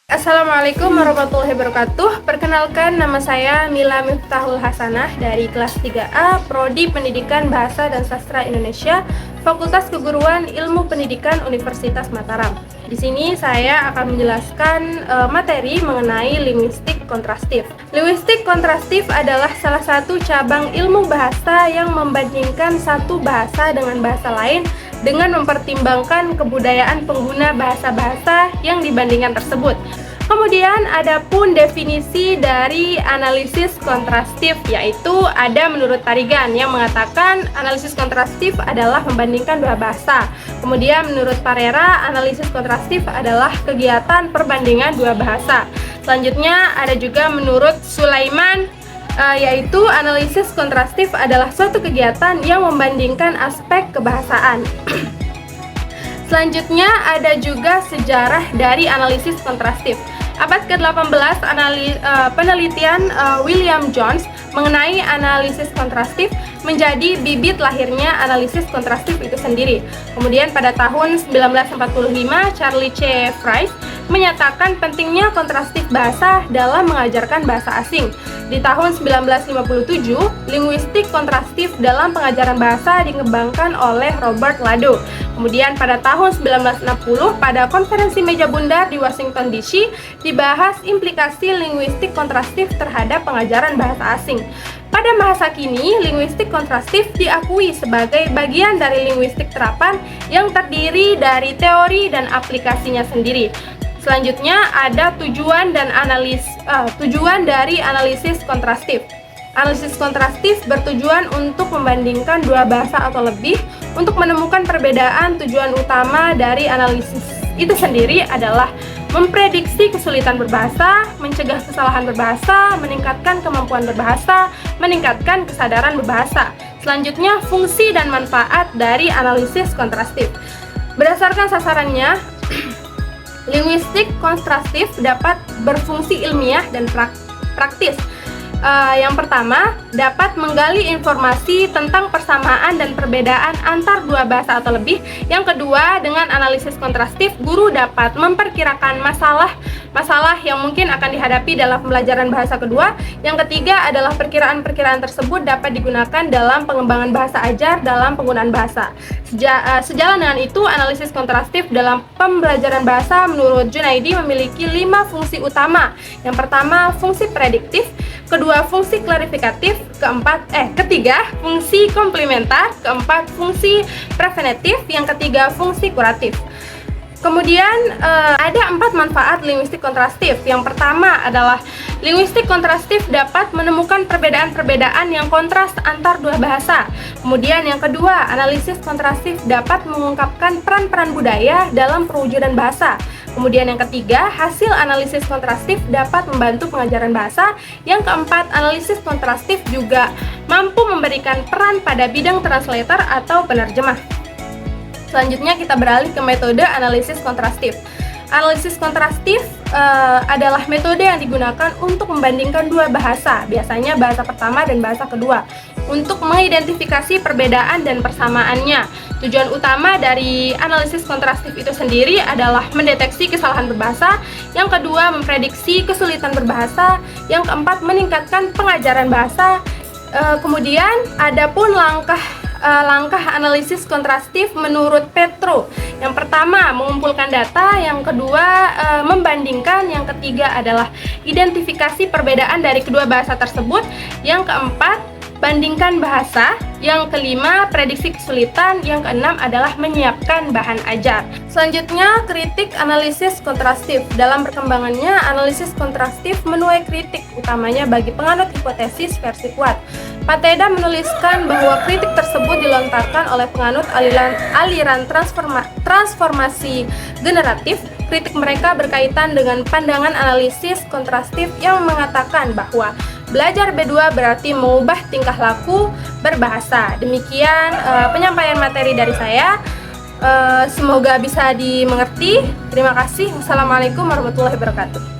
Assalamualaikum warahmatullahi wabarakatuh. Perkenalkan, nama saya Mila Miftahul Hasanah dari kelas 3A, Prodi Pendidikan Bahasa dan Sastra Indonesia, Fakultas Keguruan Ilmu Pendidikan Universitas Mataram. Di sini saya akan menjelaskan materi mengenai linguistik kontrastif. Linguistik kontrastif adalah salah satu cabang ilmu bahasa yang membandingkan satu bahasa dengan bahasa lain dengan mempertimbangkan kebudayaan pengguna bahasa-bahasa yang dibandingkan tersebut. Kemudian ada pun definisi dari analisis kontrastif, yaitu ada menurut Tarigan yang mengatakan analisis kontrastif adalah membandingkan dua bahasa. Kemudian menurut Parera, analisis kontrastif adalah kegiatan perbandingan dua bahasa. Selanjutnya ada juga menurut Sulaiman, yaitu analisis kontrastif adalah suatu kegiatan yang membandingkan aspek kebahasaan. Selanjutnya ada juga sejarah dari analisis kontrastif. Abad ke-18, penelitian William Jones mengenai analisis kontrastif menjadi bibit lahirnya analisis kontrastif itu sendiri. Kemudian pada tahun 1945, Charlie C. Fries menyatakan pentingnya kontrastif bahasa dalam mengajarkan bahasa asing. Di tahun 1957, linguistik kontrastif dalam pengajaran bahasa dikembangkan oleh Robert Lado. Kemudian pada tahun 1960, pada konferensi meja bundar di Washington DC, dibahas implikasi linguistik kontrastif terhadap pengajaran bahasa asing. Pada masa kini, linguistik kontrastif diakui sebagai bagian dari linguistik terapan yang terdiri dari teori dan aplikasinya sendiri. Selanjutnya ada tujuan dari analisis kontrastif. Analisis kontrastif bertujuan untuk membandingkan dua bahasa atau lebih untuk menemukan perbedaan. Tujuan utama dari analisis itu sendiri adalah memprediksi kesulitan berbahasa, mencegah kesalahan berbahasa, meningkatkan kemampuan berbahasa, meningkatkan kesadaran berbahasa. Selanjutnya, fungsi dan manfaat dari analisis kontrastif. Berdasarkan sasarannya, linguistik kontrastif dapat berfungsi ilmiah dan praktis. Yang pertama, dapat menggali informasi tentang persamaan dan perbedaan antar dua bahasa atau lebih. Yang kedua, dengan analisis kontrastif, guru dapat memperkirakan masalah yang mungkin akan dihadapi dalam pembelajaran bahasa kedua. Yang ketiga adalah perkiraan-perkiraan tersebut dapat digunakan dalam pengembangan bahasa ajar dalam penggunaan bahasa. Sejalan dengan itu, analisis kontrastif dalam pembelajaran bahasa menurut Junaidi memiliki 5 fungsi utama. Yang pertama, fungsi prediktif. Kedua, fungsi klarifikatif. Ketiga, fungsi komplementer. Keempat, fungsi preventif. Yang ketiga, fungsi kuratif. Kemudian ada 4 manfaat linguistik kontrastif. Yang pertama adalah linguistik kontrastif dapat menemukan perbedaan-perbedaan yang kontras antar dua bahasa. Kemudian yang kedua, analisis kontrastif dapat mengungkapkan peran-peran budaya dalam perwujudan bahasa. Kemudian yang ketiga, hasil analisis kontrastif dapat membantu pengajaran bahasa. Yang keempat, analisis kontrastif juga mampu memberikan peran pada bidang translator atau penerjemah. Selanjutnya kita beralih ke metode analisis kontrastif. Analisis kontrastif adalah metode yang digunakan untuk membandingkan dua bahasa, biasanya bahasa pertama dan bahasa kedua, untuk mengidentifikasi perbedaan dan persamaannya. Tujuan utama dari analisis kontrastif itu sendiri adalah mendeteksi kesalahan berbahasa. Yang kedua, memprediksi kesulitan berbahasa. Yang keempat, meningkatkan pengajaran bahasa. Kemudian ada pun langkah analisis kontrastif menurut Petro. Yang pertama, mengumpulkan data. Yang kedua, membandingkan. Yang ketiga adalah identifikasi perbedaan dari kedua bahasa tersebut. Yang keempat, bandingkan bahasa. Yang kelima, prediksi kesulitan. Yang keenam adalah menyiapkan bahan ajar. Selanjutnya, kritik analisis kontrastif. Dalam perkembangannya, analisis kontrastif menuai kritik, utamanya bagi penganut hipotesis versi kuat. Pateda menuliskan bahwa kritik tersebut dilontarkan oleh penganut aliran transformasi generatif. Kritik mereka berkaitan dengan pandangan analisis kontrastif yang mengatakan bahwa belajar B2 berarti mengubah tingkah laku berbahasa. Demikian penyampaian materi dari saya. Semoga bisa dimengerti. Terima kasih. Wassalamualaikum warahmatullahi wabarakatuh.